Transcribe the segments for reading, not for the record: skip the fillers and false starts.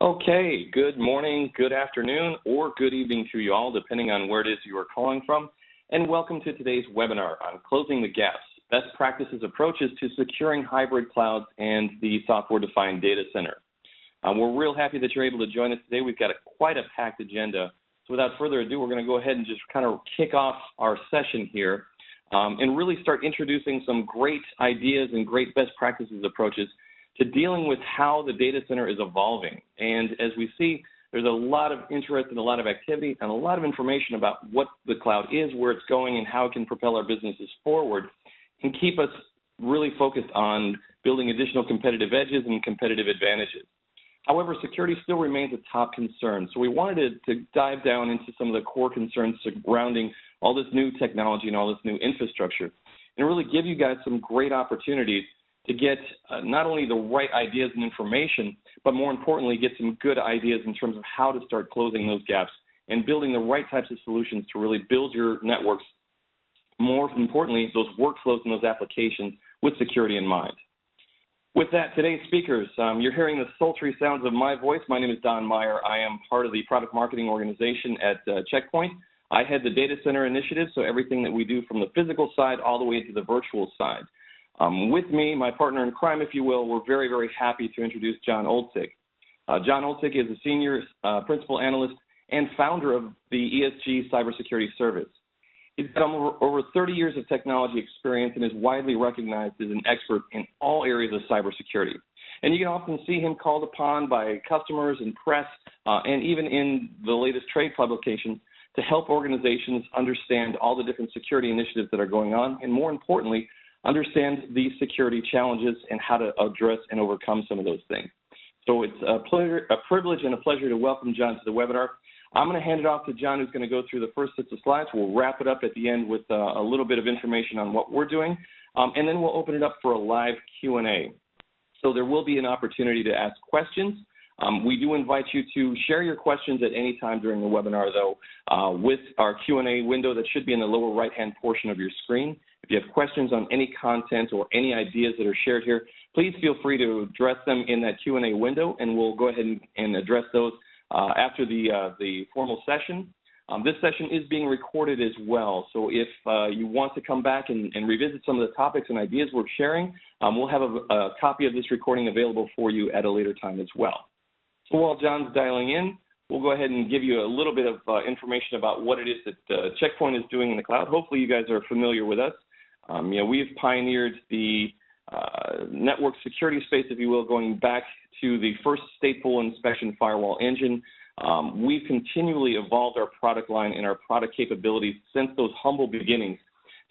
Okay, good morning, good afternoon, or good evening to you all, depending on where it is you are calling from. And welcome to today's webinar on Closing the Gaps, Best Practices Approaches to Securing Hybrid Clouds and the Software-Defined Data Center. We're real happy that you're able to join us today. We've got quite a packed agenda. So without further ado, we're going to go ahead and just kind of kick off our session here and really start introducing some great ideas and great best practices approaches to dealing with how the data center is evolving. And as we see, there's a lot of interest and a lot of activity and a lot of information about what the cloud is, where it's going, and how it can propel our businesses forward and keep us really focused on building additional competitive edges and competitive advantages. However, security still remains a top concern. So we wanted to dive down into some of the core concerns surrounding all this new technology and all this new infrastructure and really give you guys some great opportunities to get not only the right ideas and information, but more importantly, get some good ideas in terms of how to start closing those gaps and building the right types of solutions to really build your networks, more importantly, those workflows and those applications with security in mind. With that, today's speakers, you're hearing the sultry sounds of my voice. My name is Don Meyer. I am part of the product marketing organization at Check Point. I head the data center initiative, so everything that we do from the physical side all the way to the virtual side. With me, my partner in crime, if you will, we're very, very happy to introduce Jon Oltsik. Jon Oltsik is a senior principal analyst and founder of the ESG Cybersecurity service. He's got over 30 years of technology experience and is widely recognized as an expert in all areas of cybersecurity. And you can often see him called upon by customers and press, and even in the latest trade publications, to help organizations understand all the different security initiatives that are going on, and more importantly, understand these security challenges and how to address and overcome some of those things. So it's a privilege and a pleasure to welcome Jon to the webinar. I'm going to hand it off to Jon, who's going to go through the first sets of slides. We'll wrap it up at the end with a little bit of information on what we're doing, and then we'll open it up for a live Q&A. So there will be an opportunity to ask questions. We do invite you to share your questions at any time during the webinar, though, with our Q&A window that should be in the lower right-hand portion of your screen. If you have questions on any content or any ideas that are shared here, please feel free to address them in that Q&A window, and we'll go ahead and address those after the formal session. This session is being recorded as well, so if you want to come back and revisit some of the topics and ideas we're sharing, we'll have a copy of this recording available for you at a later time as well. So while Jon's dialing in, we'll go ahead and give you a little bit of information about what it is that Check Point is doing in the cloud. Hopefully you guys are familiar with us. We've pioneered the network security space, if you will, going back to the first stateful inspection firewall engine. We've continually evolved our product line and our product capabilities since those humble beginnings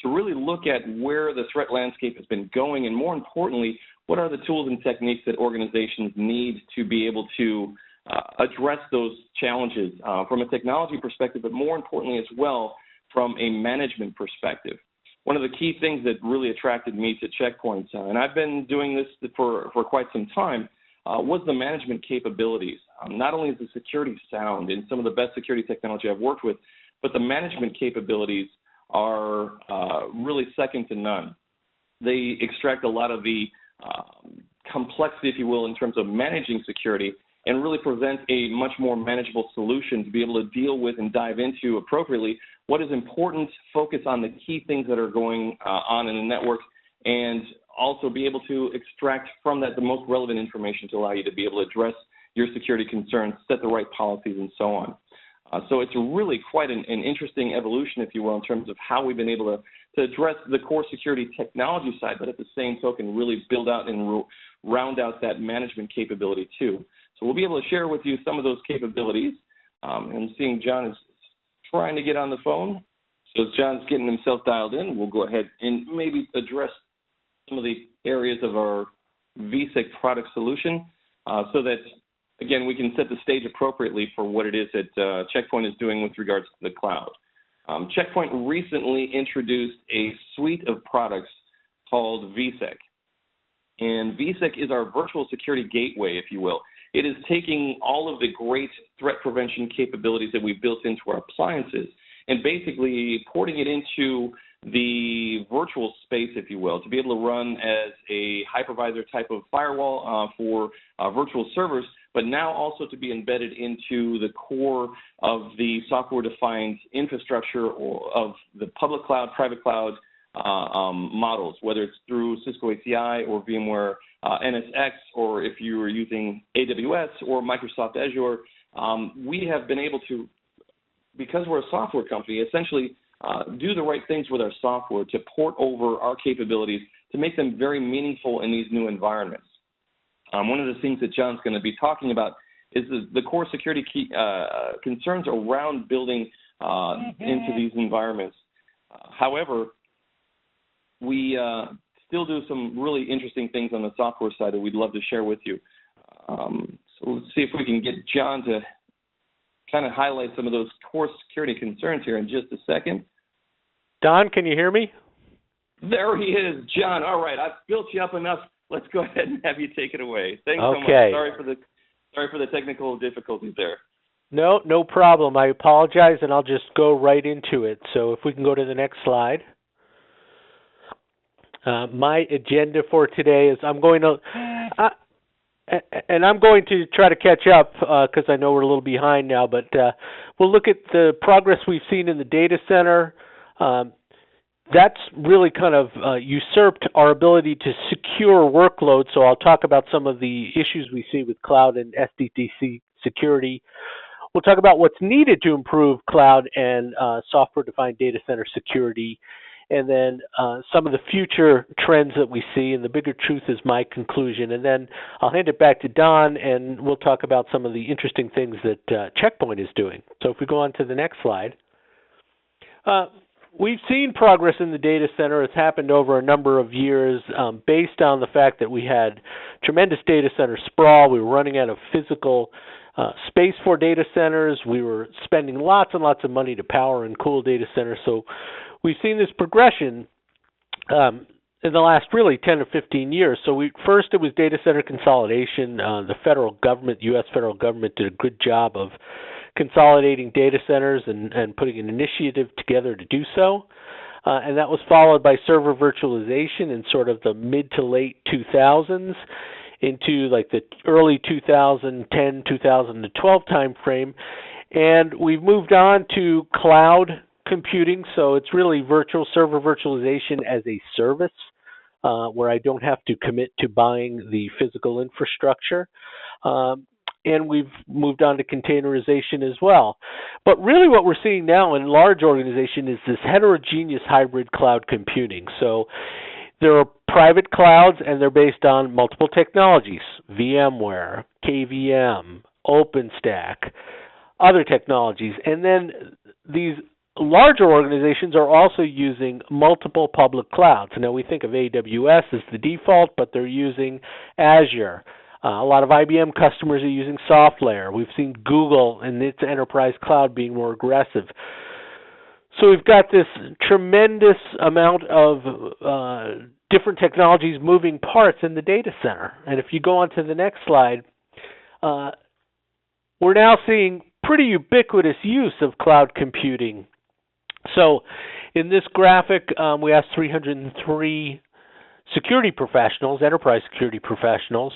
to really look at where the threat landscape has been going, and more importantly, what are the tools and techniques that organizations need to be able to address those challenges from a technology perspective, but more importantly as well from a management perspective. One of the key things that really attracted me to Check Point, and I've been doing this for quite some time, was the management capabilities. Not only is the security sound and some of the best security technology I've worked with, but the management capabilities are really second to none. They extract a lot of the complexity, if you will, in terms of managing security, and really present a much more manageable solution to be able to deal with and dive into appropriately what is important, focus on the key things that are going on in the network, and also be able to extract from that the most relevant information to allow you to be able to address your security concerns, set the right policies, and so on. So it's really quite an interesting evolution, if you will, in terms of how we've been able to address the core security technology side, but at the same token, really build out and round out that management capability too. So we'll be able to share with you some of those capabilities. And seeing Jon is trying to get on the phone. So as Jon's getting himself dialed in, we'll go ahead and maybe address some of the areas of our VSEC product solution so that, again, we can set the stage appropriately for what it is that Check Point is doing with regards to the cloud. Check Point recently introduced a suite of products called VSEC. And VSEC is our virtual security gateway, if you will. It is taking all of the great threat prevention capabilities that we've built into our appliances and basically porting it into the virtual space, if you will, to be able to run as a hypervisor type of firewall for virtual servers, but now also to be embedded into the core of the software-defined infrastructure of the public cloud, private cloud models, whether it's through Cisco ACI or VMware NSX, or if you were using AWS or Microsoft Azure. We have been able to, because we're a software company, essentially do the right things with our software to port over our capabilities to make them very meaningful in these new environments. One of the things that John's going to be talking about is the core security concerns around building into these environments. However, we still do some really interesting things on the software side that we'd love to share with you. So let's see if we can get John to kind of highlight some of those core security concerns here in just a second. Don, can you hear me? There he is, John. All right, I've built you up enough. Let's go ahead and have you take it away. Thanks so much. Sorry for the technical difficulties there. No problem. I apologize, and I'll just go right into it. So if we can go to the next slide. My agenda for today is I'm going to try to catch up because I know we're a little behind now, but we'll look at the progress we've seen in the data center. That's really kind of usurped our ability to secure workloads, so I'll talk about some of the issues we see with cloud and SDDC security. We'll talk about what's needed to improve cloud and software-defined data center security, and then some of the future trends that we see, and the bigger truth is my conclusion. And then I'll hand it back to Don, and we'll talk about some of the interesting things that Checkpoint is doing. So if we go on to the next slide. We've seen progress in the data center. It's happened over a number of years based on the fact that we had tremendous data center sprawl. We were running out of physical space for data centers. We were spending lots and lots of money to power and cool data centers. So we've seen this progression in the last really 10 or 15 years. So first it was data center consolidation. The federal government, U.S. federal government, did a good job of consolidating data centers and putting an initiative together to do so. And that was followed by server virtualization in sort of the mid to late 2000s into like the early 2010, 2012 timeframe. And we've moved on to cloud computing. So it's really server virtualization as a service where I don't have to commit to buying the physical infrastructure. And we've moved on to containerization as well. But really what we're seeing now in large organizations is this heterogeneous hybrid cloud computing. So there are private clouds, and they're based on multiple technologies: VMware, KVM, OpenStack, other technologies. And then these larger organizations are also using multiple public clouds. Now we think of AWS as the default, but they're using Azure. A lot of IBM customers are using SoftLayer. We've seen Google and its enterprise cloud being more aggressive. So we've got this tremendous amount of different technologies, moving parts in the data center. And if you go on to the next slide, we're now seeing pretty ubiquitous use of cloud computing. So in this graphic, we asked 303 security professionals, enterprise security professionals,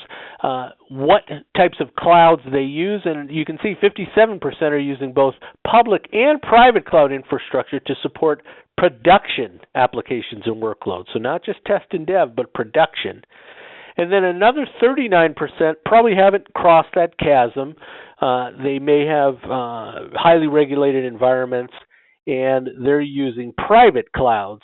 what types of clouds they use, and you can see 57% are using both public and private cloud infrastructure to support production applications and workloads. So not just test and dev, but production. And then another 39% probably haven't crossed that chasm. They may have highly regulated environments, and they're using private clouds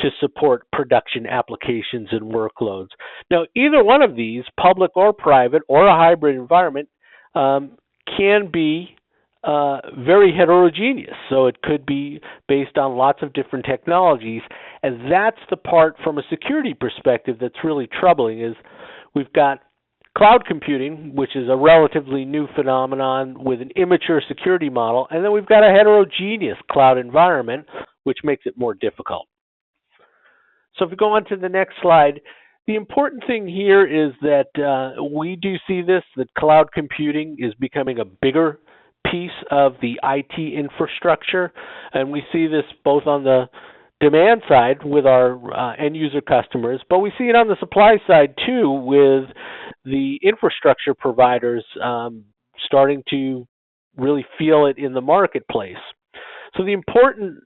to support production applications and workloads. Now, either one of these, public or private or a hybrid environment, can be very heterogeneous. So it could be based on lots of different technologies. And that's the part from a security perspective that's really troubling, is we've got cloud computing, which is a relatively new phenomenon with an immature security model, and then we've got a heterogeneous cloud environment, which makes it more difficult. So if we go on to the next slide, the important thing here is that we do see this, that cloud computing is becoming a bigger piece of the IT infrastructure, and we see this both on the demand side with our end user customers, but we see it on the supply side too with the infrastructure providers starting to really feel it in the marketplace. So the important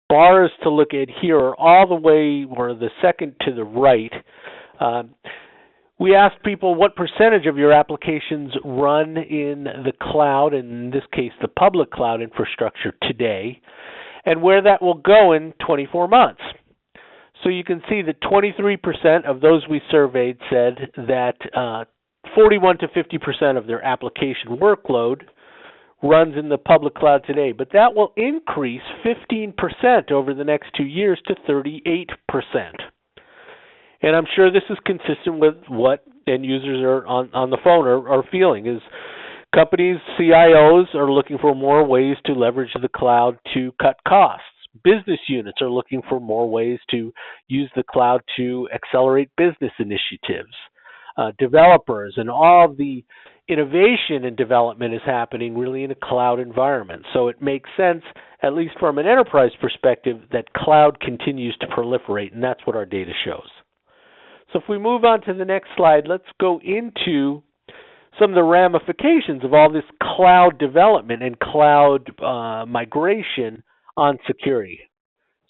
bars to look at here are all the way, or the second to the right. We asked people what percentage of your applications run in the cloud, in this case the public cloud infrastructure today, and where that will go in 24 months. So you can see that 23% of those we surveyed said that 41 to 50% of their application workload runs in the public cloud today, but that will increase 15% over the next 2 years to 38%. And I'm sure this is consistent with what end users are on the phone are feeling, is companies, CIOs are looking for more ways to leverage the cloud to cut costs. Business units are looking for more ways to use the cloud to accelerate business initiatives. Developers and all of the innovation and development is happening really in a cloud environment. So it makes sense, at least from an enterprise perspective, that cloud continues to proliferate, and that's what our data shows. So if we move on to the next slide, let's go into some of the ramifications of all this cloud development and cloud migration on security.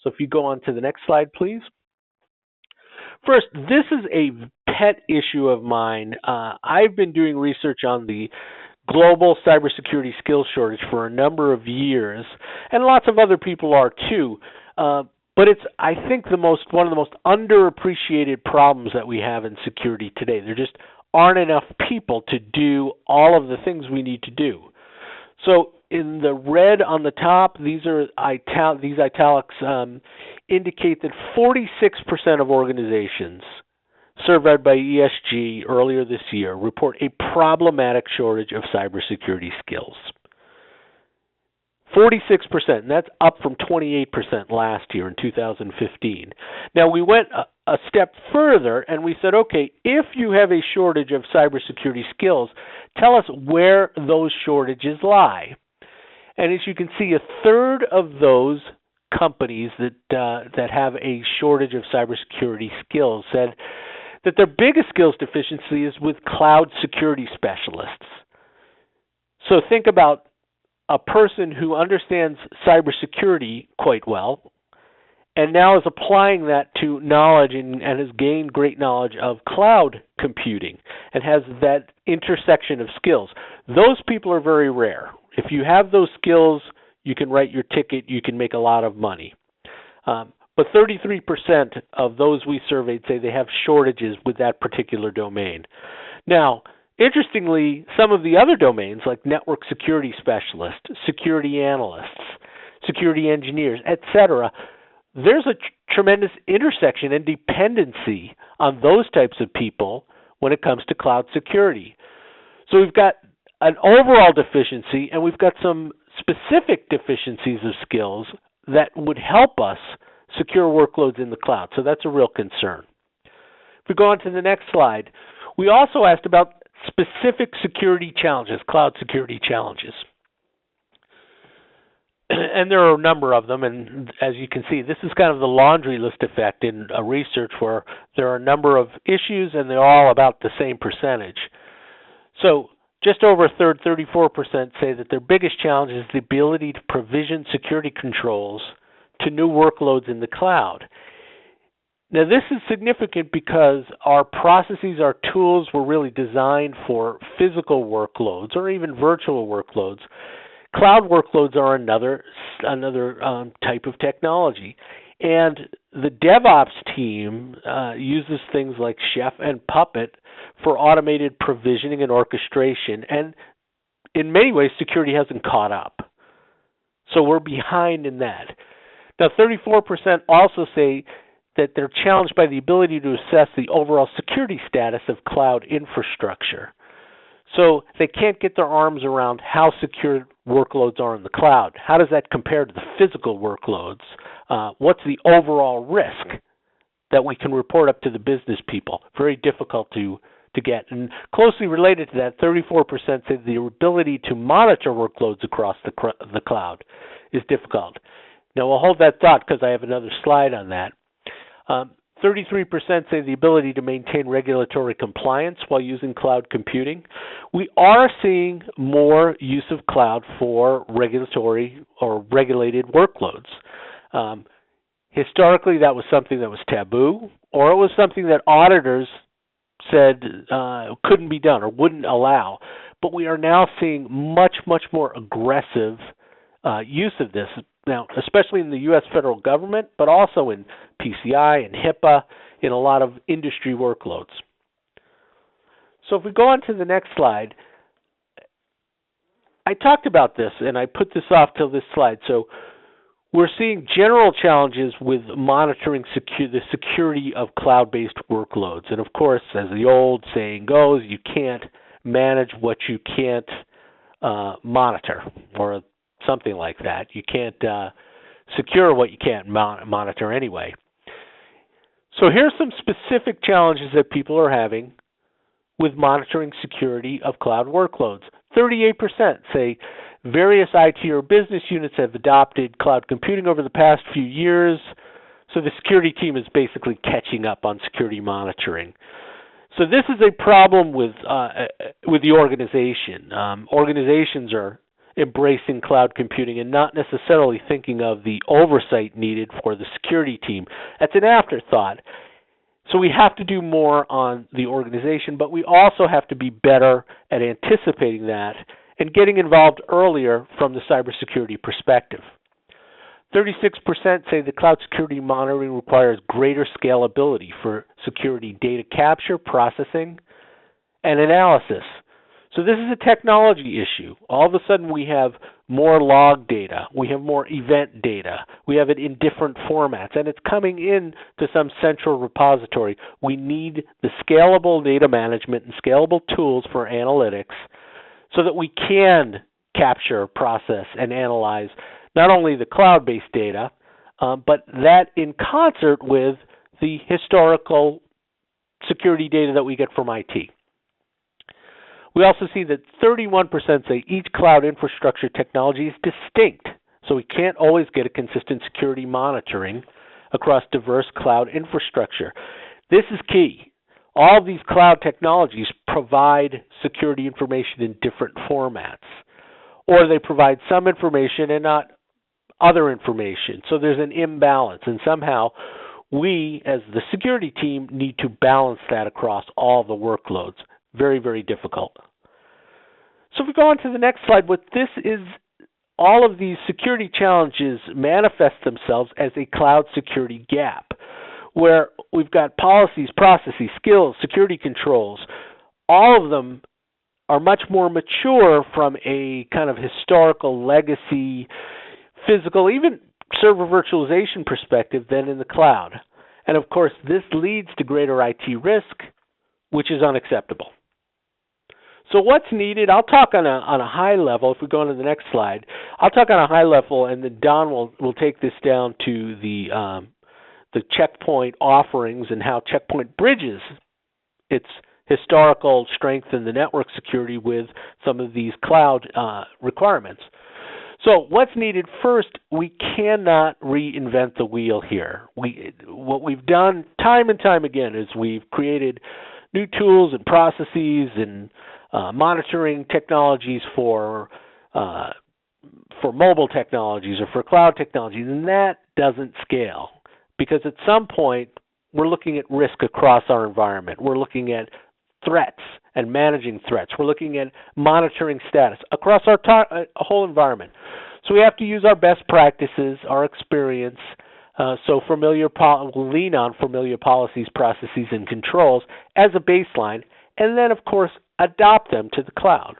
So if you go on to the next slide, please. First, this is a pet issue of mine. I've been doing research on the global cybersecurity skills shortage for a number of years, and lots of other people are too. But it's, I think, one of the most underappreciated problems that we have in security today. There just aren't enough people to do all of the things we need to do. So in the red on the top, these italics indicate that 46% of organizations surveyed by ESG earlier this year report a problematic shortage of cybersecurity skills. 46%, and that's up from 28% last year in 2015. Now, we went a step further and we said, okay, if you have a shortage of cybersecurity skills, tell us where those shortages lie. And as you can see, a third of those companies that have a shortage of cybersecurity skills said that their biggest skills deficiency is with cloud security specialists. So think about a person who understands cybersecurity quite well and now is applying that to knowledge and has gained great knowledge of cloud computing and has that intersection of skills. Those people are very rare. If you have those skills, you can write your ticket, you can make a lot of money. But 33% of those we surveyed say they have shortages with that particular domain. Now, interestingly, some of the other domains like network security specialists, security analysts, security engineers, etc., there's a tremendous intersection and dependency on those types of people when it comes to cloud security. So we've got an overall deficiency, and we've got some specific deficiencies of skills that would help us secure workloads in the cloud. So that's a real concern. If we go on to the next slide, we also asked about specific security challenges, cloud security challenges. And there are a number of them, and as you can see, this is kind of the laundry list effect in a research where there are a number of issues and they're all about the same percentage. So just over a third, 34%, say that their biggest challenge is the ability to provision security controls to new workloads in the cloud. Now, this is significant because our processes, our tools were really designed for physical workloads or even virtual workloads. Cloud workloads are another type of technology. And the DevOps team uses things like Chef and Puppet for automated provisioning and orchestration. And in many ways, security hasn't caught up. So we're behind in that. Now, 34% also say that they're challenged by the ability to assess the overall security status of cloud infrastructure. So they can't get their arms around how secure workloads are in the cloud. How does that compare to the physical workloads? What's the overall risk that we can report up to the business people? Very difficult to get. And closely related to that, 34% say the ability to monitor workloads across the cloud is difficult. Now we'll hold that thought because I have another slide on that. 33% say the ability to maintain regulatory compliance while using cloud computing. We are seeing more use of cloud for regulatory or regulated workloads. Historically, that was something that was taboo, or it was something that auditors said couldn't be done or wouldn't allow. But we are now seeing much, much more aggressive use of this now, especially in the U.S. federal government, but also in PCI and HIPAA, in a lot of industry workloads. So if we go on to the next slide, I talked about this, and I put this off till this slide. So we're seeing general challenges with monitoring the security of cloud-based workloads. And of course, as the old saying goes, you can't manage what you can't monitor, or something like that. You can't secure what you can't monitor anyway. So here's some specific challenges that people are having with monitoring security of cloud workloads. 38% say various IT or business units have adopted cloud computing over the past few years, so the security team is basically catching up on security monitoring. So this is a problem with the organization. Organizations are embracing cloud computing and not necessarily thinking of the oversight needed for the security team. That's an afterthought. So we have to do more on the organization, but we also have to be better at anticipating that and getting involved earlier from the cybersecurity perspective. 36% say the cloud security monitoring requires greater scalability for security data capture, processing, and analysis. So this is a technology issue. All of a sudden we have more log data, we have more event data, we have it in different formats, and it's coming in to some central repository. We need the scalable data management and scalable tools for analytics so that we can capture, process, and analyze not only the cloud-based data, but that in concert with the historical security data that we get from IT. We also see that 31% say each cloud infrastructure technology is distinct, so we can't always get a consistent security monitoring across diverse cloud infrastructure. This is key. All of these cloud technologies provide security information in different formats, or they provide some information and not other information. So there's an imbalance, and somehow we, as the security team, need to balance that across all the workloads. Very, very difficult. So if we go on to the next slide, what this is, all of these security challenges manifest themselves as a cloud security gap, where we've got policies, processes, skills, security controls. All of them are much more mature from a kind of historical legacy, physical, even server virtualization perspective than in the cloud. And of course, this leads to greater IT risk, which is unacceptable. So what's needed? I'll talk on a high level. If we go on to the next slide, I'll talk on a high level, and then Don will take this down to the Checkpoint offerings and how Checkpoint bridges its historical strength in the network security with some of these cloud requirements. So what's needed? First, we cannot reinvent the wheel here. What we've done time and time again is we've created new tools and processes and monitoring technologies for mobile technologies or for cloud technologies, and that doesn't scale because at some point we're looking at risk across our environment. We're looking at threats and managing threats. We're looking at monitoring status across our whole environment. So we have to use our best practices, our experience, so we'll lean on familiar policies, processes, and controls as a baseline, and then, of course, adopt them to the cloud.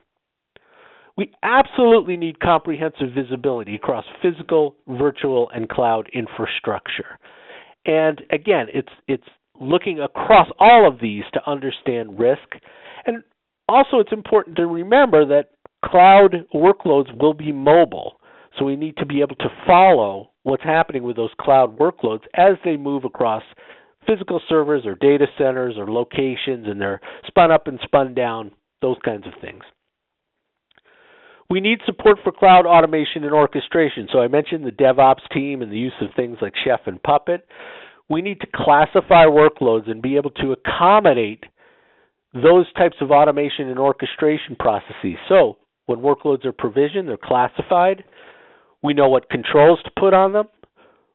We absolutely need comprehensive visibility across physical, virtual, and cloud infrastructure. And again, it's looking across all of these to understand risk. And also it's important to remember that cloud workloads will be mobile. So we need to be able to follow what's happening with those cloud workloads as they move across physical servers or data centers or locations, and they're spun up and spun down, those kinds of things. We need support for cloud automation and orchestration. So I mentioned the DevOps team and the use of things like Chef and Puppet. We need to classify workloads and be able to accommodate those types of automation and orchestration processes. So when workloads are provisioned, they're classified. We know what controls to put on them.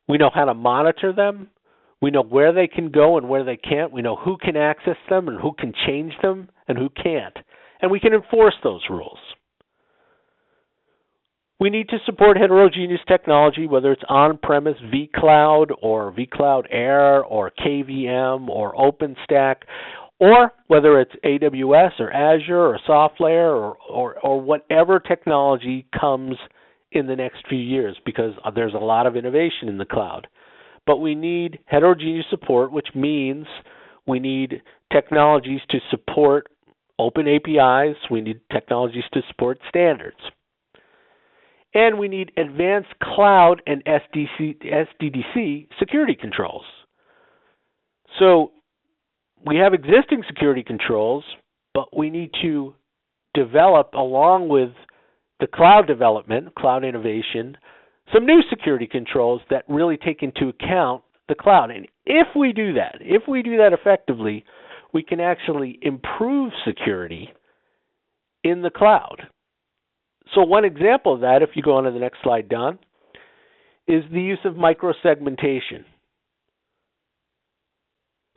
We know how to monitor them. We know where they can go and where they can't. We know who can access them and who can change them and who can't. And we can enforce those rules. We need to support heterogeneous technology, whether it's on-premise vCloud or vCloud Air or KVM or OpenStack, or whether it's AWS or Azure or SoftLayer or whatever technology comes in the next few years, because there's a lot of innovation in the cloud. But we need heterogeneous support, which means we need technologies to support open APIs. We need technologies to support standards. And we need advanced cloud and SDDC security controls. So we have existing security controls, but we need to develop, along with the cloud development, cloud innovation, some new security controls that really take into account the cloud. And if we do that effectively, we can actually improve security in the cloud. So one example of that, if you go on to the next slide, Don, is the use of microsegmentation.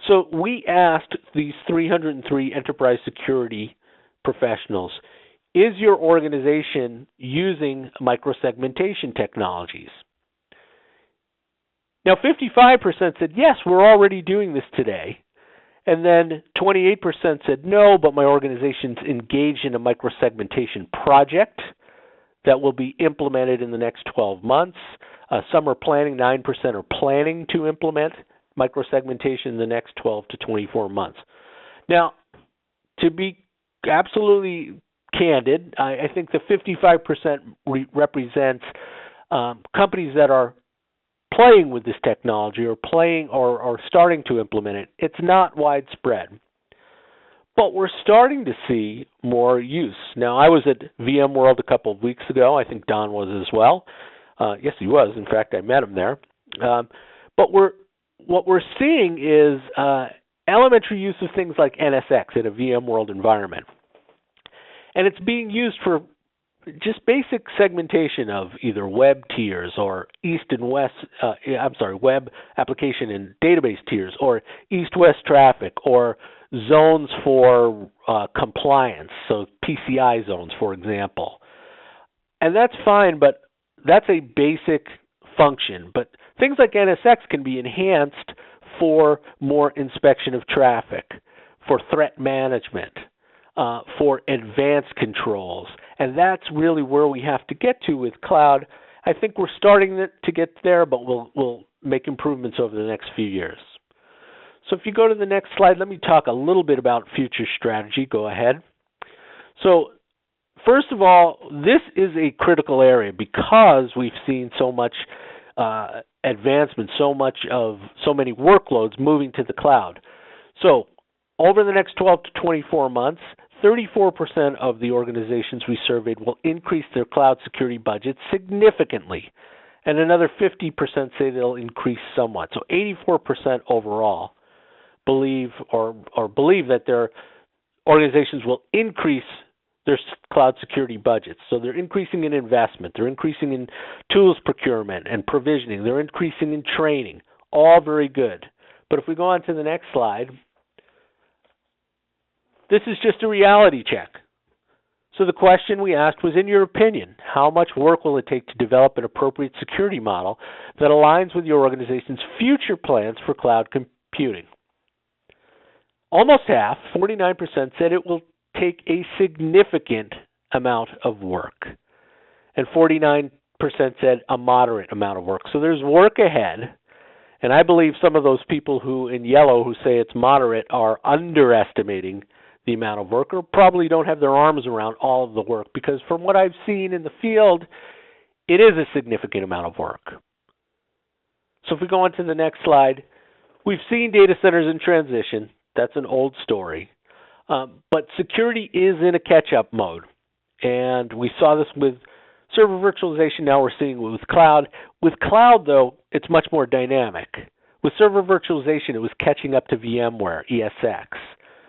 So we asked these 303 enterprise security professionals, is your organization using microsegmentation technologies? Now 55% said, yes, we're already doing this today. And then 28% said, no, but my organization's engaged in a microsegmentation project that will be implemented in the next 12 months. Some are planning, 9% are planning to implement microsegmentation in the next 12 to 24 months. Now, to be absolutely candid, I think the 55% represents companies that are playing with this technology or starting to implement it. It's not widespread. But we're starting to see more use. Now, I was at VMworld a couple of weeks ago. I think Don was as well. Yes, he was. In fact, I met him there. But what we're seeing is elementary use of things like NSX in a VMworld environment. And it's being used for just basic segmentation of either web tiers or east and west, web application and database tiers, or east-west traffic, or zones for compliance, so PCI zones, for example. And that's fine, but that's a basic function. But things like NSX can be enhanced for more inspection of traffic, for threat management, for advanced controls. And that's really where we have to get to with cloud. I think we're starting to get there, but we'll make improvements over the next few years. So if you go to the next slide, let me talk a little bit about future strategy. Go ahead. So first of all, this is a critical area because we've seen so much advancement, so many workloads moving to the cloud. So over the next 12 to 24 months, 34% of the organizations we surveyed will increase their cloud security budgets significantly, and another 50% say they'll increase somewhat. So 84% overall believe that their organizations will increase their cloud security budgets. So they're increasing in investment, they're increasing in tools procurement and provisioning, they're increasing in training. All very good. But if we go on to the next slide, this is just a reality check. So the question we asked was, in your opinion, how much work will it take to develop an appropriate security model that aligns with your organization's future plans for cloud computing? Almost half, 49%, said it will take a significant amount of work. And 49% said a moderate amount of work. So there's work ahead. And I believe some of those people who in yellow who say it's moderate are underestimating the amount of work, or probably don't have their arms around all of the work, because from what I've seen in the field, it is a significant amount of work. So if we go on to the next slide, we've seen data centers in transition. That's an old story. But security is in a catch-up mode. And we saw this with server virtualization. Now we're seeing it with cloud. With cloud, though, it's much more dynamic. With server virtualization, it was catching up to VMware, ESX,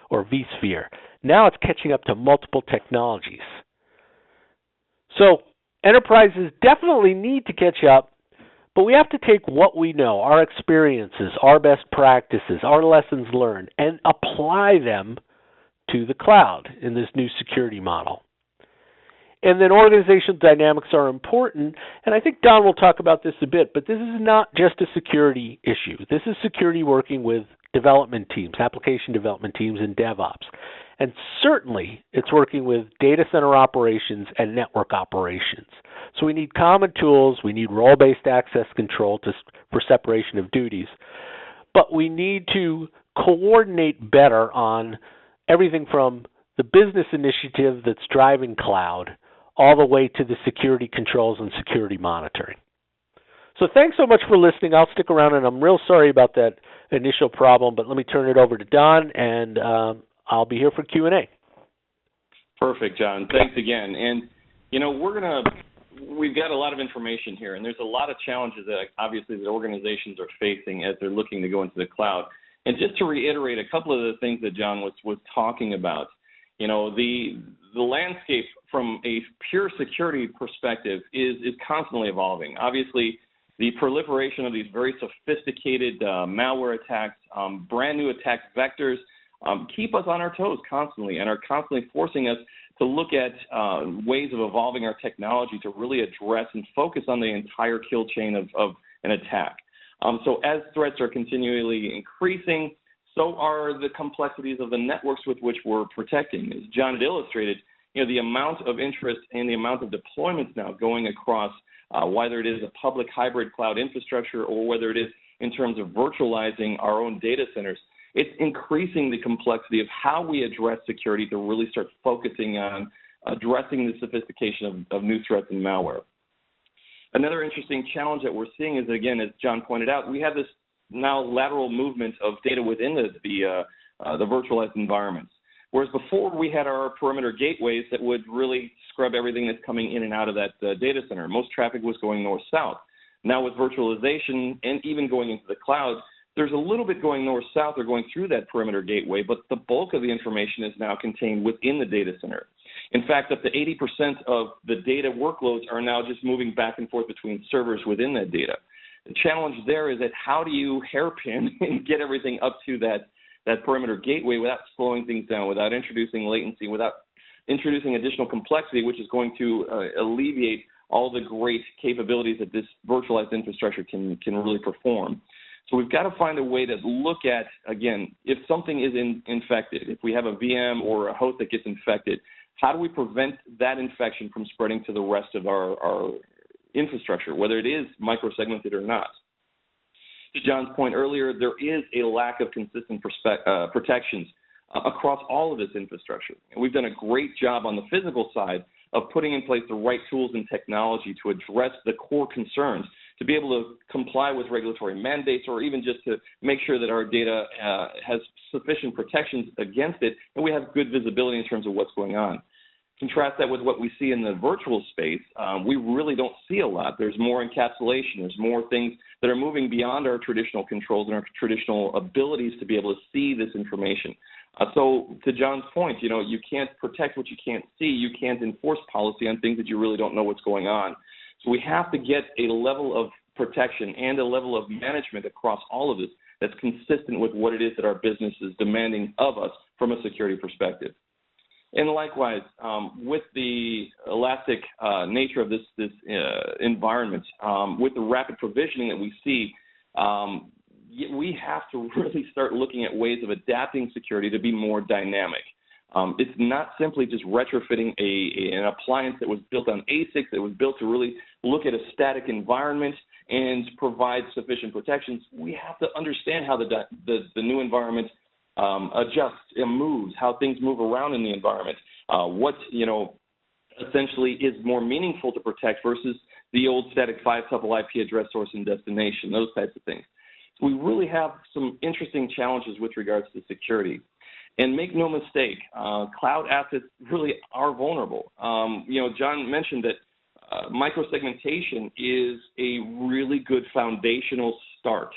or vSphere. Now it's catching up to multiple technologies. So enterprises definitely need to catch up, but we have to take what we know, our experiences, our best practices, our lessons learned, and apply them to the cloud in this new security model. And then organizational dynamics are important, and I think Don will talk about this a bit, but this is not just a security issue. This is security working with development teams, application development teams, and DevOps. And certainly, it's working with data center operations and network operations. So we need common tools, we need role-based access control for separation of duties, but we need to coordinate better on everything from the business initiative that's driving cloud all the way to the security controls and security monitoring. So thanks so much for listening. I'll stick around, and I'm real sorry about that initial problem, but let me turn it over to Don, and I'll be here for Q&A. Perfect, John. Thanks again. And, you know, we've got a lot of information here, and there's a lot of challenges that obviously that organizations are facing as they're looking to go into the cloud. And just to reiterate a couple of the things that John was talking about, you know, the landscape from a pure security perspective is constantly evolving. Obviously, the proliferation of these very sophisticated malware attacks, brand new attack vectors, keep us on our toes constantly and are constantly forcing us to look at ways of evolving our technology to really address and focus on the entire kill chain of an attack. So as threats are continually increasing, so are the complexities of the networks with which we're protecting. As John had illustrated, you know, the amount of interest and the amount of deployments now going across, whether it is a public hybrid cloud infrastructure or whether it is in terms of virtualizing our own data centers, it's increasing the complexity of how we address security to really start focusing on addressing the sophistication of new threats and malware. Another interesting challenge that we're seeing is, again, as John pointed out, we have this now lateral movement of data within the virtualized environments. Whereas before we had our perimeter gateways that would really scrub everything that's coming in and out of that data center. Most traffic was going north-south. Now with virtualization and even going into the cloud, there's a little bit going north-south or going through that perimeter gateway, but the bulk of the information is now contained within the data center. In fact, up to 80% of the data workloads are now just moving back and forth between servers within that data. The challenge there is that how do you hairpin and get everything up to that perimeter gateway without slowing things down, without introducing latency, without introducing additional complexity, which is going to alleviate all the great capabilities that this virtualized infrastructure can really perform. So we've got to find a way to look at, again, if something is infected, if we have a VM or a host that gets infected, how do we prevent that infection from spreading to the rest of our infrastructure, whether it is microsegmented or not? To John's point earlier, there is a lack of consistent protections across all of this infrastructure. And we've done a great job on the physical side of putting in place the right tools and technology to address the core concerns, to be able to comply with regulatory mandates, or even just to make sure that our data has sufficient protections against it, and we have good visibility in terms of what's going on. Contrast that with what we see in the virtual space. We really don't see a lot. There's more encapsulation. There's more things that are moving beyond our traditional controls and our traditional abilities to be able to see this information. So to John's point, you know, you can't protect what you can't see. You can't enforce policy on things that you really don't know what's going on. So we have to get a level of protection and a level of management across all of this that's consistent with what it is that our business is demanding of us from a security perspective. And likewise, with the elastic nature of this environment, with the rapid provisioning that we see, we have to really start looking at ways of adapting security to be more dynamic. It's not simply just retrofitting an appliance that was built on ASICs, that was built to really look at a static environment and provide sufficient protections. We have to understand how the new environment adjusts and moves, how things move around in the environment, what, you know, essentially is more meaningful to protect versus the old static 5-tuple IP address source and destination, those types of things. So we really have some interesting challenges with regards to security. And make no mistake, cloud assets really are vulnerable. Jon mentioned that microsegmentation is a really good foundational start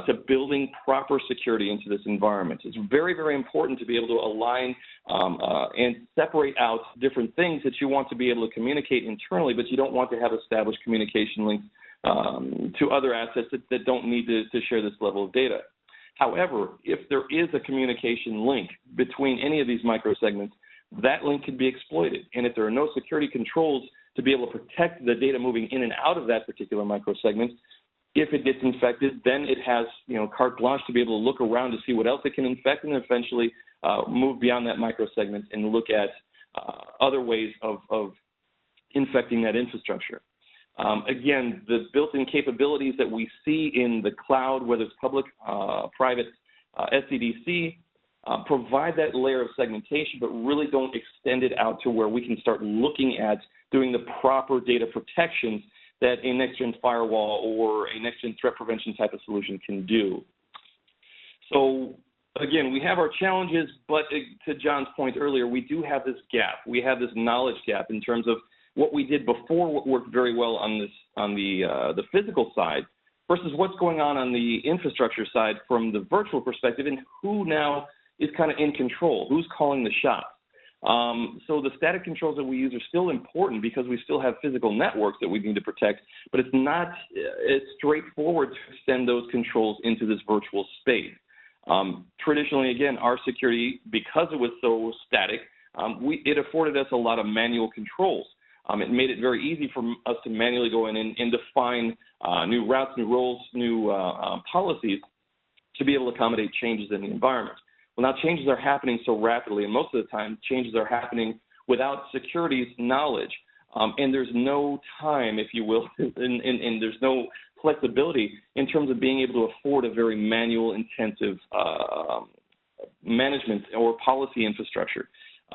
to building proper security into this environment. It's very, very important to be able to align and separate out different things that you want to be able to communicate internally, but you don't want to have established communication links to other assets that don't need to share this level of data. However, if there is a communication link between any of these microsegments, that link can be exploited. And if there are no security controls to be able to protect the data moving in and out of that particular microsegment, if it gets infected, then it has carte blanche to be able to look around to see what else it can infect and eventually move beyond that microsegment and look at other ways of infecting that infrastructure. Again, the built-in capabilities that we see in the cloud, whether it's public, private, SCDC, provide that layer of segmentation, but really don't extend it out to where we can start looking at doing the proper data protections that a next-gen firewall or a next-gen threat prevention type of solution can do. So, again, we have our challenges, but to Jon's point earlier, we do have this gap. We have this knowledge gap in terms of what we did before, what worked very well on the physical side, versus what's going on the infrastructure side from the virtual perspective, and who now is kind of in control, who's calling the shots. So the static controls that we use are still important because we still have physical networks that we need to protect, but it's not as straightforward to extend those controls into this virtual space. Traditionally, again, our security, because it was so static, it afforded us a lot of manual controls. It made it very easy for us to manually go in and define new routes, new roles, new policies to be able to accommodate changes in the environment. Well, now changes are happening so rapidly, and most of the time changes are happening without security's knowledge, and there's no time, if you will, and there's no flexibility in terms of being able to afford a very manual-intensive management or policy infrastructure.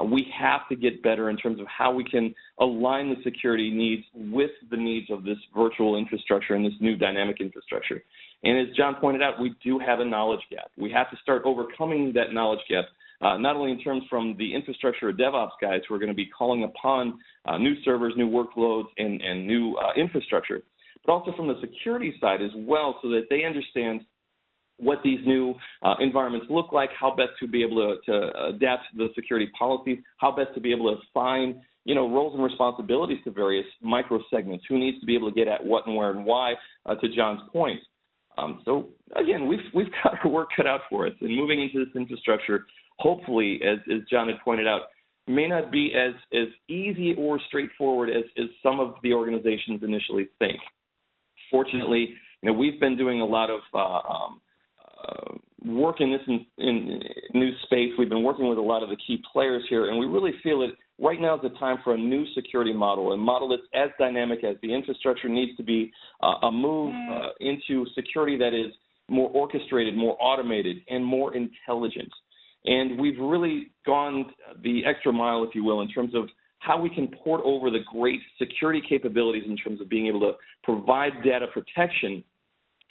We have to get better in terms of how we can align the security needs with the needs of this virtual infrastructure and this new dynamic infrastructure. And as Jon pointed out, we do have a knowledge gap. We have to start overcoming that knowledge gap, not only in terms from the infrastructure or DevOps guys who are going to be calling upon new servers, new workloads, and new infrastructure, but also from the security side as well, so that they understand what these new environments look like, how best to be able to adapt the security policies, how best to be able to assign roles and responsibilities to various microsegments, who needs to be able to get at what and where and why, to Jon's point. So again, we've got our work cut out for us, and moving into this infrastructure, hopefully, as Jon had pointed out, may not be as easy or straightforward as some of the organizations initially think. Fortunately, we've been doing a lot of work in this new space. We've been working with a lot of the key players here, and we really feel that right now is the time for a new security model, a model that's as dynamic as the infrastructure needs to be, a move into security that is more orchestrated, more automated, and more intelligent. And we've really gone the extra mile, if you will, in terms of how we can port over the great security capabilities in terms of being able to provide data protection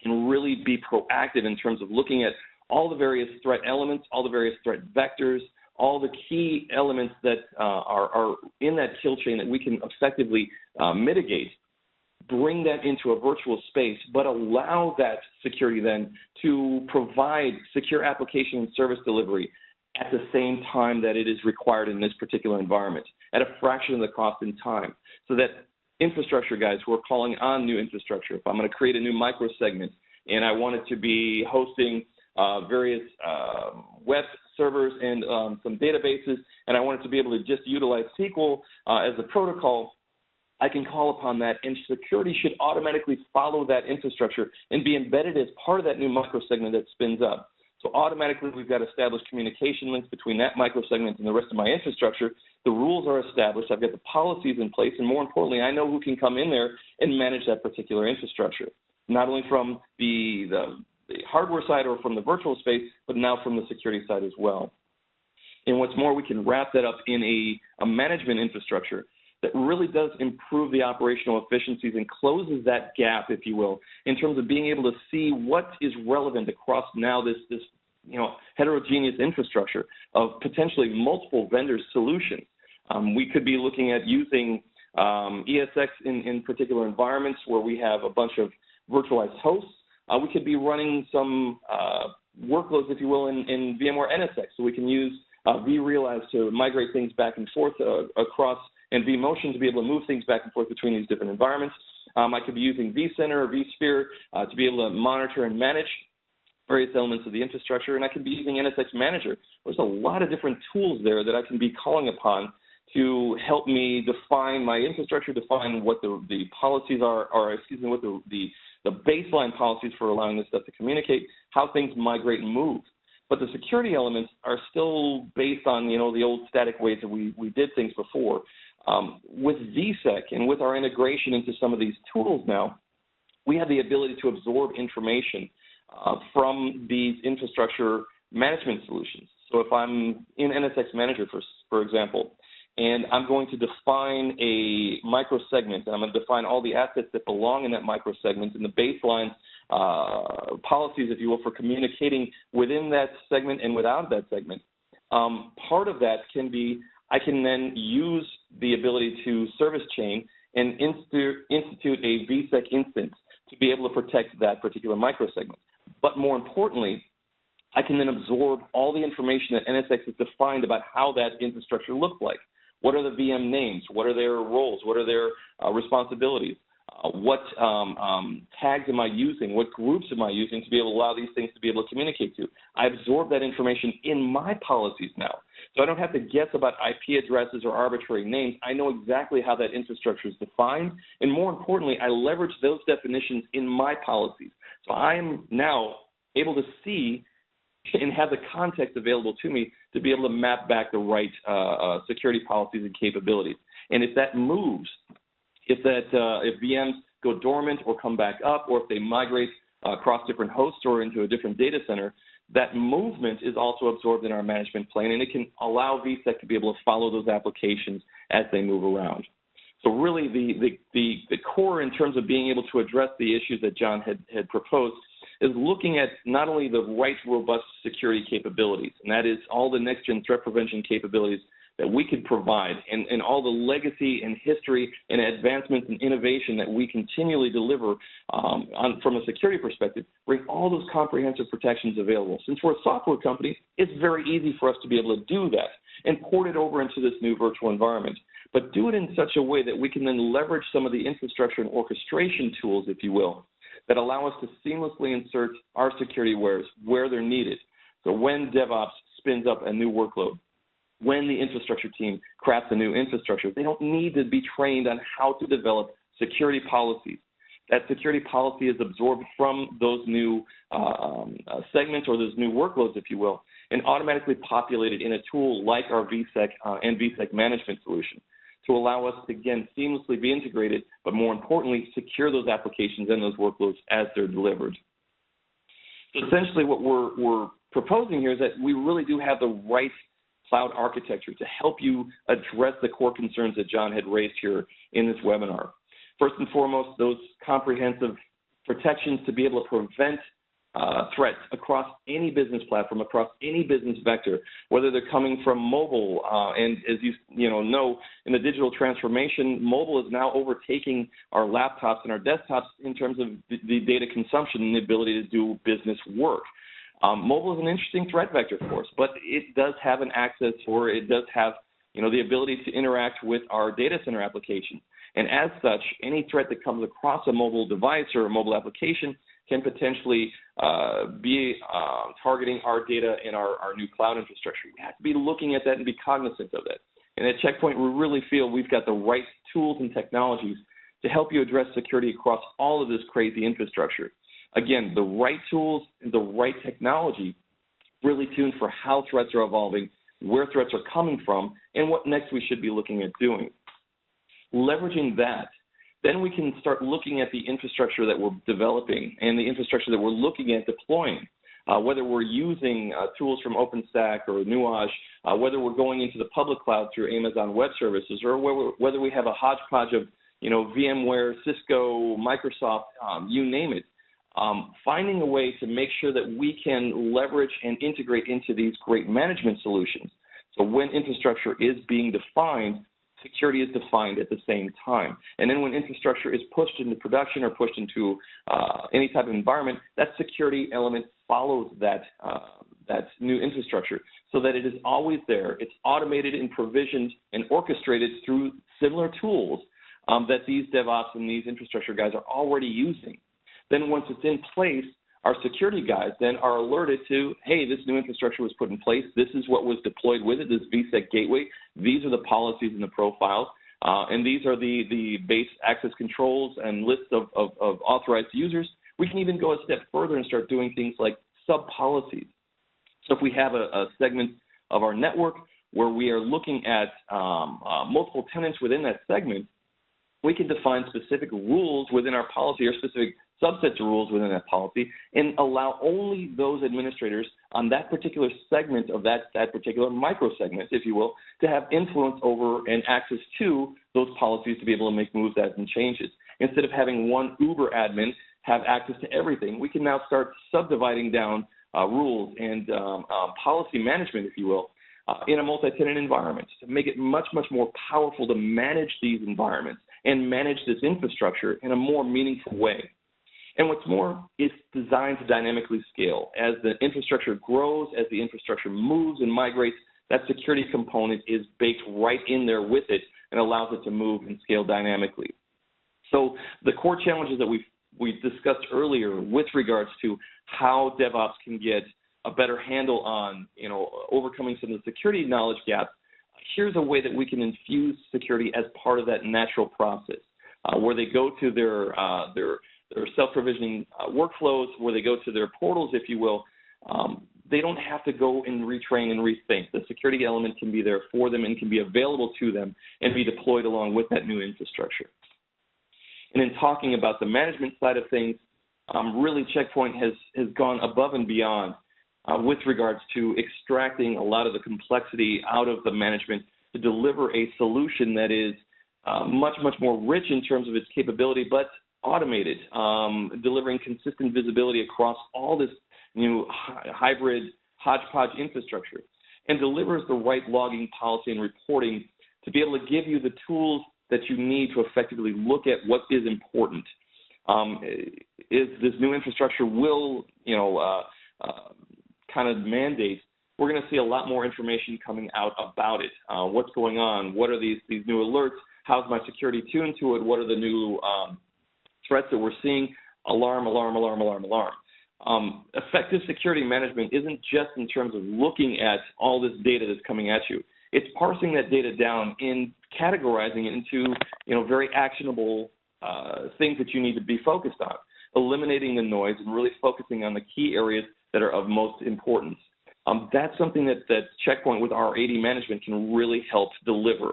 and really be proactive in terms of looking at all the various threat elements, all the various threat vectors, all the key elements that are in that kill chain that we can effectively mitigate, bring that into a virtual space, but allow that security then to provide secure application and service delivery at the same time that it is required in this particular environment, at a fraction of the cost and time, so that infrastructure guys who are calling on new infrastructure, if I'm going to create a new microsegment and I want it to be hosting various web servers and some databases, and I want it to be able to just utilize SQL as a protocol, I can call upon that, and security should automatically follow that infrastructure and be embedded as part of that new microsegment that spins up. So automatically we've got established communication links between that microsegment and the rest of my infrastructure. The rules are established. I've got the policies in place, and more importantly, I know who can come in there and manage that particular infrastructure, not only from the hardware side or from the virtual space, but now from the security side as well. And what's more, we can wrap that up in a management infrastructure that really does improve the operational efficiencies and closes that gap, if you will, in terms of being able to see what is relevant across now this heterogeneous infrastructure of potentially multiple vendors' solutions. We could be looking at using ESX in particular environments where we have a bunch of virtualized hosts. We could be running some workloads, if you will, in VMware NSX, so we can use vRealize to migrate things back and forth across, and vMotion to be able to move things back and forth between these different environments. I could be using vCenter or vSphere to be able to monitor and manage various elements of the infrastructure, and I could be using NSX Manager. There's a lot of different tools there that I can be calling upon to help me define my infrastructure, define what the policies are, or excuse me, what the baseline policies for allowing this stuff to communicate, how things migrate and move. But the security elements are still based on, the old static ways that we did things before. With VSEC and with our integration into some of these tools now, we have the ability to absorb information from these infrastructure management solutions. So if I'm in NSX Manager, for example, and I'm going to define a microsegment, and I'm going to define all the assets that belong in that microsegment and the baseline policies, if you will, for communicating within that segment and without that segment. Part of that can be, I can then use the ability to service chain and institute a VSEC instance to be able to protect that particular microsegment. But more importantly, I can then absorb all the information that NSX has defined about how that infrastructure looks like. What are the VM names? What are their roles? What are their responsibilities? What tags am I using? What groups am I using to be able to allow these things to be able to communicate to? I absorb that information in my policies now. So I don't have to guess about IP addresses or arbitrary names. I know exactly how that infrastructure is defined. And more importantly, I leverage those definitions in my policies. So I am now able to see and have the context available to me to be able to map back the right security policies and capabilities. And if that moves, if VMs go dormant or come back up, or if they migrate across different hosts or into a different data center, that movement is also absorbed in our management plane, and it can allow VSEC to be able to follow those applications as they move around. So really the core in terms of being able to address the issues that Jon had proposed is looking at not only the right robust security capabilities, and that is all the next-gen threat prevention capabilities that we could provide, and all the legacy and history and advancements and innovation that we continually deliver from a security perspective, bring all those comprehensive protections available. Since we're a software company, it's very easy for us to be able to do that and port it over into this new virtual environment. But do it in such a way that we can then leverage some of the infrastructure and orchestration tools, if you will, that allow us to seamlessly insert our security wares where they're needed. So when DevOps spins up a new workload, when the infrastructure team crafts a new infrastructure, they don't need to be trained on how to develop security policies. That security policy is absorbed from those new segments or those new workloads, if you will, and automatically populated in a tool like our VSEC and VSEC management solution to allow us to, again, seamlessly be integrated, but more importantly, secure those applications and those workloads as they're delivered. So essentially what we're proposing here is that we really do have the right cloud architecture to help you address the core concerns that Jon had raised here in this webinar. First and foremost, those comprehensive protections to be able to prevent threats across any business platform, across any business vector, whether they're coming from mobile, and as you know, in the digital transformation, mobile is now overtaking our laptops and our desktops in terms of the data consumption and the ability to do business work. Mobile is an interesting threat vector for us, but it does have an access, or it does have, the ability to interact with our data center applications. And as such, any threat that comes across a mobile device or a mobile application can potentially be targeting our data in our new cloud infrastructure. We have to be looking at that and be cognizant of that. And at Checkpoint, we really feel we've got the right tools and technologies to help you address security across all of this crazy infrastructure. Again, the right tools and the right technology really tuned for how threats are evolving, where threats are coming from, and what next we should be looking at doing. Leveraging that, then we can start looking at the infrastructure that we're developing and the infrastructure that we're looking at deploying, whether we're using tools from OpenStack or Nuage, whether we're going into the public cloud through Amazon Web Services, or whether we have a hodgepodge of VMware, Cisco, Microsoft, you name it. finding a way to make sure that we can leverage and integrate into these great management solutions. So when infrastructure is being defined, security is defined at the same time. And then when infrastructure is pushed into production or pushed into any type of environment, that security element follows that new infrastructure so that it is always there. It's automated and provisioned and orchestrated through similar tools that these DevOps and these infrastructure guys are already using. Then once it's in place, our security guys then are alerted to, hey, this new infrastructure was put in place. This is what was deployed with it, this VSec gateway. These are the policies and the profiles. And these are the base access controls and lists of authorized users. We can even go a step further and start doing things like sub-policies. So if we have a segment of our network where we are looking at multiple tenants within that segment, we can define specific rules within our policy or specific subsets of rules within that policy and allow only those administrators on that particular segment of that particular microsegment, if you will, to have influence over and access to those policies to be able to make moves and changes. Instead of having one Uber admin have access to everything, we can now start subdividing down rules and policy management, if you will, in a multi-tenant environment to make it much, much more powerful to manage these environments and manage this infrastructure in a more meaningful way. And what's more, it's designed to dynamically scale. As the infrastructure grows, as the infrastructure moves and migrates, that security component is baked right in there with it and allows it to move and scale dynamically. So the core challenges that we discussed earlier with regards to how DevOps can get a better handle on, overcoming some of the security knowledge gaps, here's a way that we can infuse security as part of that natural process, where they go to their self-provisioning workflows, where they go to their portals, if you will. They don't have to go and retrain and rethink. The security element can be there for them and can be available to them and be deployed along with that new infrastructure. And in talking about the management side of things, really Checkpoint has gone above and beyond with regards to extracting a lot of the complexity out of the management to deliver a solution that is much, much more rich in terms of its capability, but automated, delivering consistent visibility across all this new hybrid hodgepodge infrastructure, and delivers the right logging policy and reporting to be able to give you the tools that you need to effectively look at what is important. Is this new infrastructure will, kind of mandate, we're going to see a lot more information coming out about it. What's going on? What are these new alerts? How's my security tuned to it? What are the new threats that we're seeing? Alarm, alarm, alarm, alarm, alarm. Effective security management isn't just in terms of looking at all this data that's coming at you. It's parsing that data down and categorizing it into, very actionable things that you need to be focused on, eliminating the noise and really focusing on the key areas that are of most importance. That's something that Checkpoint with our AD management can really help deliver.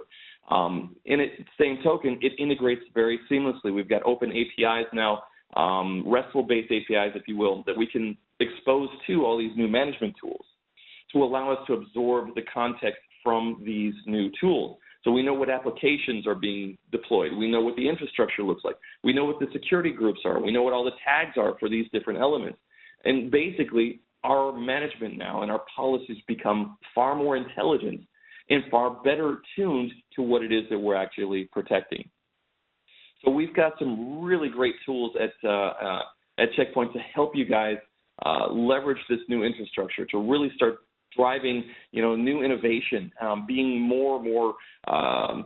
In its same token, it integrates very seamlessly. We've got open APIs now, RESTful-based APIs, if you will, that we can expose to all these new management tools to allow us to absorb the context from these new tools. So we know what applications are being deployed. We know what the infrastructure looks like. We know what the security groups are. We know what all the tags are for these different elements. And basically, our management now and our policies become far more intelligent and far better tuned to what it is that we're actually protecting. So we've got some really great tools at Checkpoint to help you guys leverage this new infrastructure to really start driving, new innovation, being more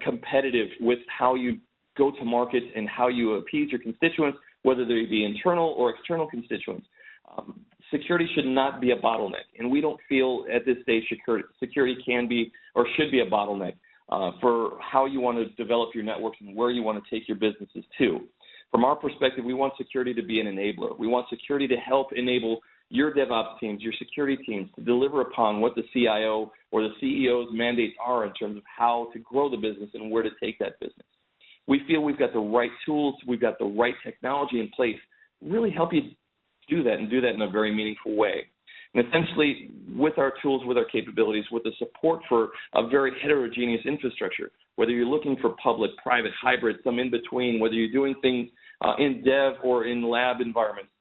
competitive with how you go to market and how you appease your constituents, whether they be internal or external constituents. Security should not be a bottleneck, and we don't feel at this stage security can be or should be a bottleneck for how you want to develop your networks and where you want to take your businesses to. From our perspective, we want security to be an enabler. We want security to help enable your DevOps teams, your security teams, to deliver upon what the CIO or the CEO's mandates are in terms of how to grow the business and where to take that business. We feel we've got the right tools, we've got the right technology in place to really help you do that and do that in a very meaningful way. And essentially, with our tools, with our capabilities, with the support for a very heterogeneous infrastructure, whether you're looking for public, private, hybrid, some in between, whether you're doing things in dev or in lab environments,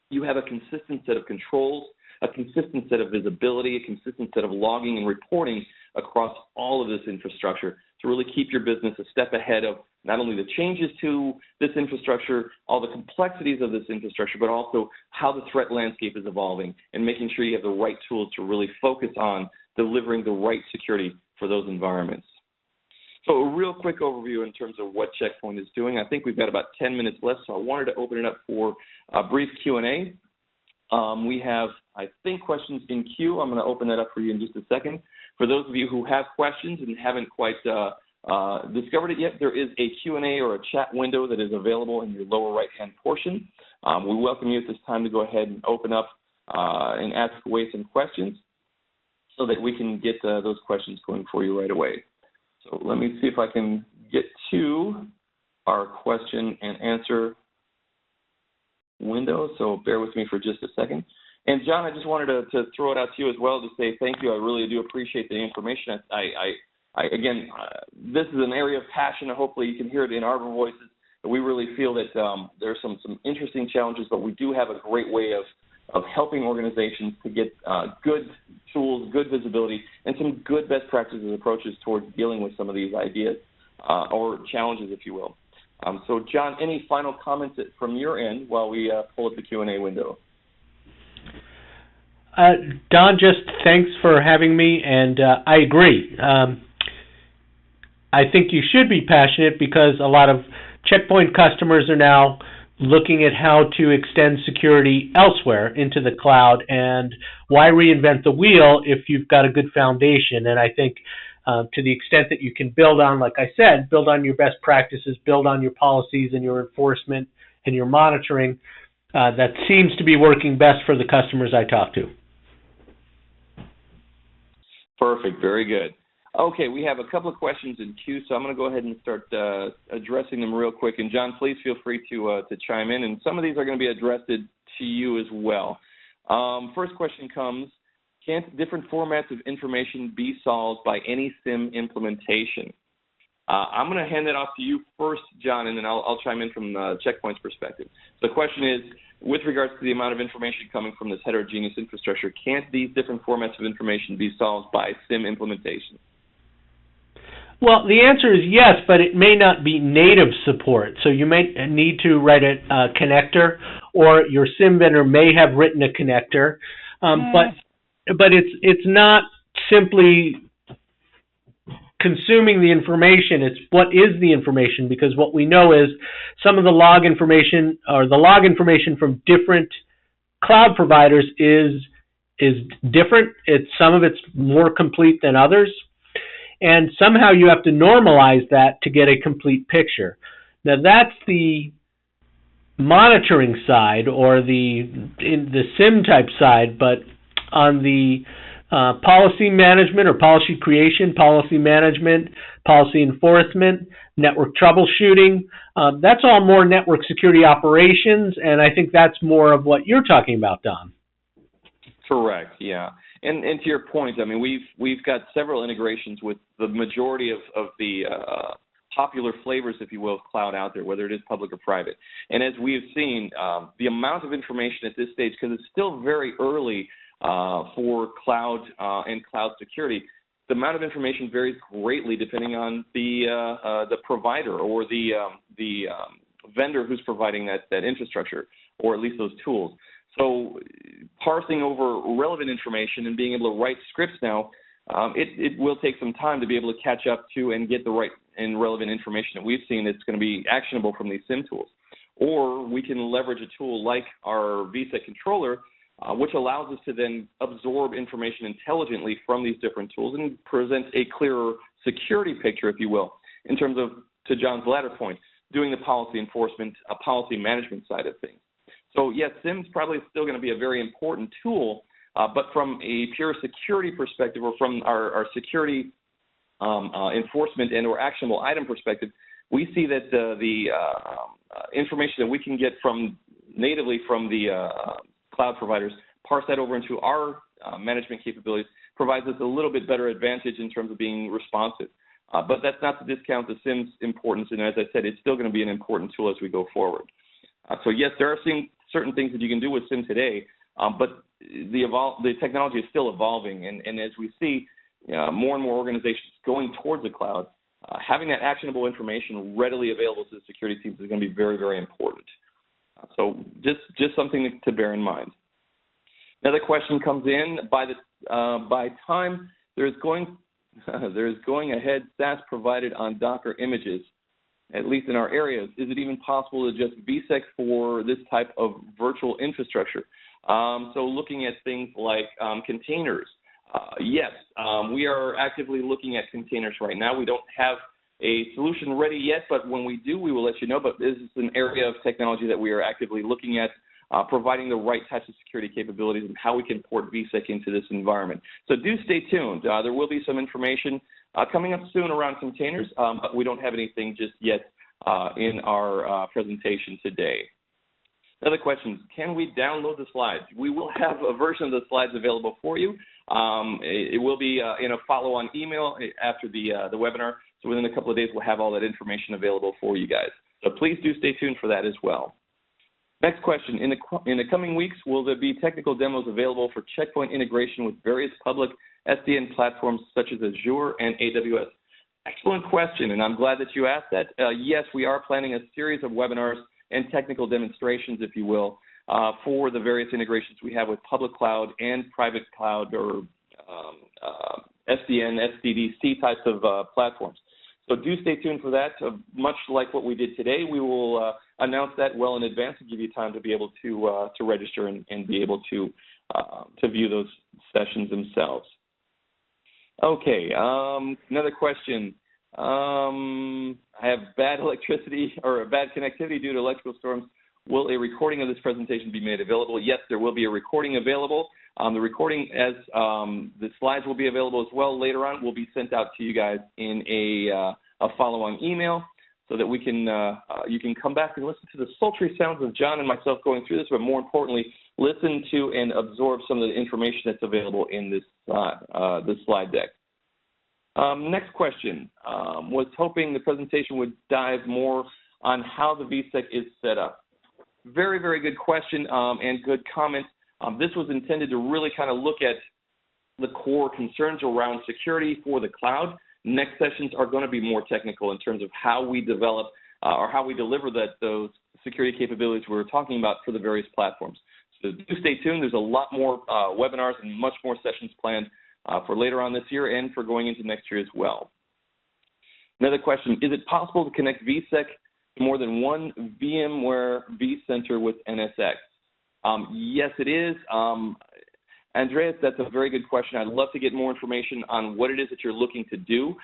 you have a consistent set of controls, a consistent set of visibility, a consistent set of logging and reporting across all of this infrastructure to really keep your business a step ahead of not only the changes to this infrastructure, all the complexities of this infrastructure, but also how the threat landscape is evolving and making sure you have the right tools to really focus on delivering the right security for those environments. So a real quick overview in terms of what Checkpoint is doing. I think we've got about 10 minutes left, so I wanted to open it up for a brief Q&A. We have, I think, questions in queue. I'm going to open that up for you in just a second. For those of you who have questions and haven't quite discovered it yet, there is a Q&A or a chat window that is available in your lower right-hand portion. We welcome you at this time to go ahead and open up and ask away some questions so that we can get those questions going for you right away. So let me see if I can get to our question and answer window, so bear with me for just a second. And John, I just wanted to throw it out to you as well to say thank you. I really do appreciate the information. Again, this is an area of passion, and hopefully you can hear it in our voices. We really feel that there's some interesting challenges, but we do have a great way of helping organizations to get good tools, good visibility, and some good best practices approaches towards dealing with some of these ideas or challenges, if you will. So, John, any final comments from your end while we pull up the Q&A window? Don, just thanks for having me, and I agree. I think you should be passionate because a lot of Checkpoint customers are now looking at how to extend security elsewhere into the cloud, and why reinvent the wheel if you've got a good foundation. And I think to the extent that you can build on, like I said, build on your best practices, build on your policies and your enforcement and your monitoring, that seems to be working best for the customers I talk to. Perfect. Very good. Okay, we have a couple of questions in queue, so I'm going to go ahead and start addressing them real quick. And John, please feel free to chime in. And some of these are going to be addressed to you as well. First question comes, can't different formats of information be solved by any SIM implementation? I'm going to hand it off to you first, John, and then I'll chime in from Checkpoint's perspective. So the question is, with regards to the amount of information coming from this heterogeneous infrastructure, can't these different formats of information be solved by SIM implementation? Well, the answer is yes, but it may not be native support. So you may need to write a connector, or your SIM vendor may have written a connector, but it's not simply consuming the information. It's what is the information, because what we know is some of the log information, or the log information from different cloud providers is different. Some of it's more complete than others. And somehow you have to normalize that to get a complete picture. Now that's the monitoring side, or the SIM type side, but on the policy management or policy creation, policy management, policy enforcement, network troubleshooting, that's all more network security operations, and I think that's more of what you're talking about, Don. Correct, yeah. And to your point, I mean, we've got several integrations with the majority of the popular flavors, if you will, of cloud out there, whether it is public or private. And as we have seen, the amount of information at this stage, because it's still very early for cloud and cloud security, the amount of information varies greatly depending on the provider or the vendor who's providing that infrastructure, or at least those tools. So parsing over relevant information and being able to write scripts now, it will take some time to be able to catch up to and get the right and relevant information that we've seen that's going to be actionable from these SIM tools. Or we can leverage a tool like our VSEC controller, which allows us to then absorb information intelligently from these different tools and present a clearer security picture, if you will, in terms of, to John's latter point, doing the policy enforcement, policy management side of things. So yes, SIM's probably still going to be a very important tool, but from a pure security perspective, or from our security enforcement and or actionable item perspective, we see that the information that we can get natively from the cloud providers, parse that over into our management capabilities, provides us a little bit better advantage in terms of being responsive. But that's not to discount the SIM's importance, and as I said, it's still going to be an important tool as we go forward. So yes, there are certain things that you can do with SIEM today, but the technology is still evolving, and as we see more and more organizations going towards the cloud, having that actionable information readily available to the security teams is going to be very, very important. So just something to bear in mind. Another question comes in, by time there's going ahead SaaS provided on Docker images, at least in our areas, is it even possible to just VSEC for this type of virtual infrastructure? So looking at things like containers, yes, we are actively looking at containers right now. We don't have a solution ready yet, but when we do, we will let you know. But this is an area of technology that we are actively looking at, providing the right types of security capabilities and how we can port VSEC into this environment. So do stay tuned. There will be some information coming up soon around containers, but we don't have anything just yet in our presentation today. Another question, can we download the slides? We will have a version of the slides available for you. It will be in a follow-on email after the webinar. So within a couple of days, we'll have all that information available for you guys. So please do stay tuned for that as well. Next question, in the coming weeks, will there be technical demos available for Checkpoint integration with various public SDN platforms such as Azure and AWS? Excellent question, and I'm glad that you asked that. Yes, we are planning a series of webinars and technical demonstrations, if you will, for the various integrations we have with public cloud and private cloud or SDN, SDDC types of platforms. So do stay tuned for that. Much like what we did today, we will announce that well in advance to give you time to be able to register and be able to view those sessions themselves. Okay, another question. I have bad electricity or bad connectivity due to electrical storms. Will a recording of this presentation be made available? Yes, there will be a recording available. The recording, as the slides will be available as well later on, will be sent out to you guys in a follow-on email so that we can you can come back and listen to the sultry sounds of John and myself going through this, but more importantly, listen to and absorb some of the information that's available in this slide deck. Next question, was hoping the presentation would dive more on how the VSEC is set up. Very, very good question and good comment. This was intended to really kind of look at the core concerns around security for the cloud. Next sessions are going to be more technical in terms of how we develop or how we deliver those security capabilities we were talking about for the various platforms. So do stay tuned. There's a lot more webinars and much more sessions planned for later on this year and for going into next year as well. Another question, is it possible to connect VSEC to more than one VMware vCenter with NSX? Yes, it is. Andreas, that's a very good question. I'd love to get more information on what it is that you're looking to do.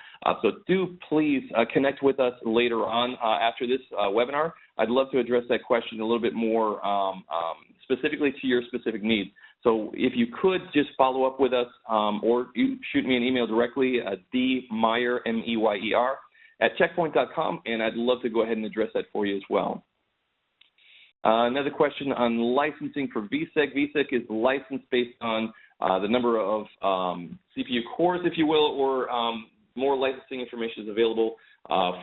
So do please connect with us later on after this webinar. I'd love to address that question a little bit more specifically to your specific needs. So if you could just follow up with us or you shoot me an email directly at dmeyer, M-E-Y-E-R, at checkpoint.com, and I'd love to go ahead and address that for you as well. Another question on licensing for VSEC. VSEC is licensed based on the number of CPU cores, if you will, or more licensing information is available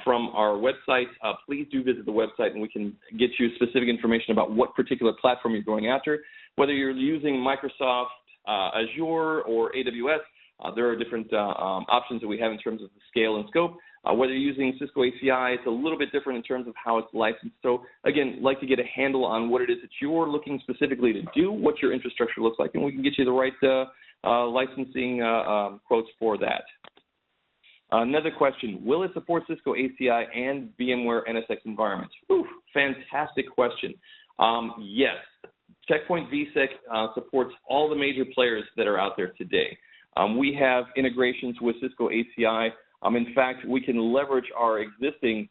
from our website. Please do visit the website and we can get you specific information about what particular platform you're going after. Whether you're using Microsoft, Azure, or AWS, there are different options that we have in terms of the scale and scope. Whether you're using Cisco ACI, it's a little bit different in terms of how it's licensed. So again, like to get a handle on what it is that you're looking specifically to do, what your infrastructure looks like, and we can get you the right licensing quotes for that. Another question, will it support Cisco ACI and VMware NSX environments? Ooh, fantastic question. Yes, Checkpoint VSEC supports all the major players that are out there today. We have integrations with Cisco ACI. In fact, we can leverage our existing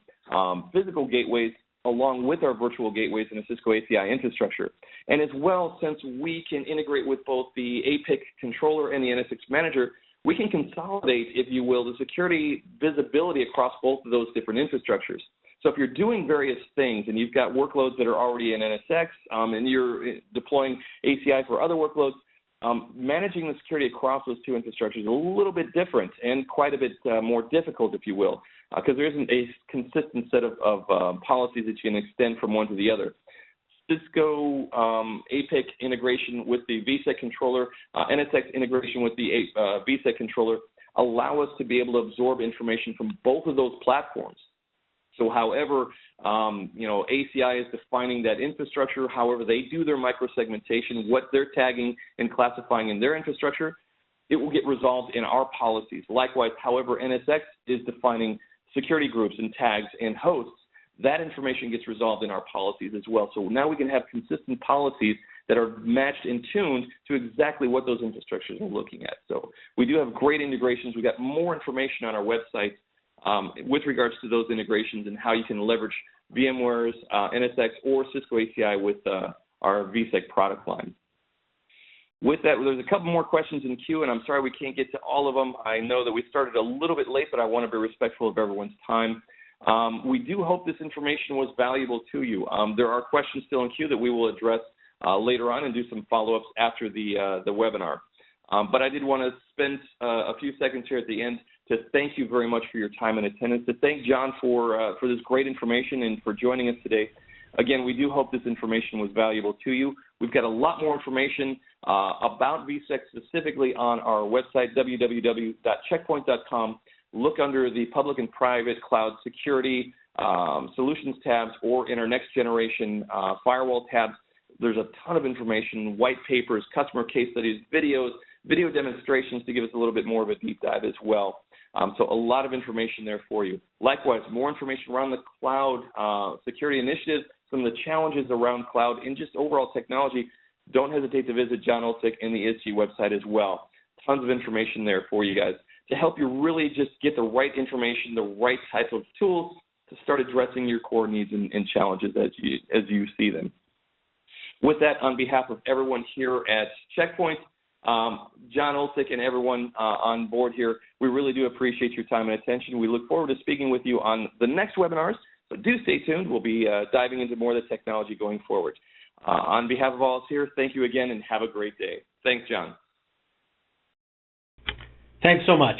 physical gateways along with our virtual gateways in a Cisco ACI infrastructure. And as well, since we can integrate with both the APIC controller and the NSX manager, we can consolidate, if you will, the security visibility across both of those different infrastructures. So if you're doing various things and you've got workloads that are already in NSX and you're deploying ACI for other workloads, managing the security across those two infrastructures is a little bit different and quite a bit more difficult, if you will, because there isn't a consistent set of policies that you can extend from one to the other. Cisco APIC integration with the VSEC controller, NSX integration with the VSEC controller allow us to be able to absorb information from both of those platforms. So however, ACI is defining that infrastructure, however they do their microsegmentation, what they're tagging and classifying in their infrastructure, it will get resolved in our policies. Likewise, however NSX is defining security groups and tags and hosts, that information gets resolved in our policies as well. So now we can have consistent policies that are matched and tuned to exactly what those infrastructures are looking at. So we do have great integrations. We've got more information on our website with regards to those integrations and how you can leverage VMware's NSX or Cisco ACI with our VSEC product line. With that, there's a couple more questions in queue, and I'm sorry we can't get to all of them. I know that we started a little bit late, but I want to be respectful of everyone's time. We do hope this information was valuable to you. There are questions still in queue that we will address later on and do some follow-ups after the webinar. But I did want to spend a few seconds here at the end to thank you very much for your time and attendance, to thank Jon for this great information and for joining us today. Again, we do hope this information was valuable to you. We've got a lot more information about VSEC specifically on our website, www.checkpoint.com. Look under the public and private cloud security solutions tabs or in our next generation firewall tabs. There's a ton of information, white papers, customer case studies, videos, video demonstrations to give us a little bit more of a deep dive as well. So a lot of information there for you. Likewise, more information around the cloud security initiatives, some of the challenges around cloud and just overall technology. Don't hesitate to visit Jon Oltsik and the ISG website as well. Tons of information there for you guys to help you really just get the right information, the right type of tools to start addressing your core needs and challenges as you see them. With that, on behalf of everyone here at Checkpoint, Jon Oltsik and everyone on board here, we really do appreciate your time and attention. We look forward to speaking with you on the next webinars, so do stay tuned. We'll be diving into more of the technology going forward. On behalf of all of us here, thank you again and have a great day. Thanks, Jon. Thanks so much.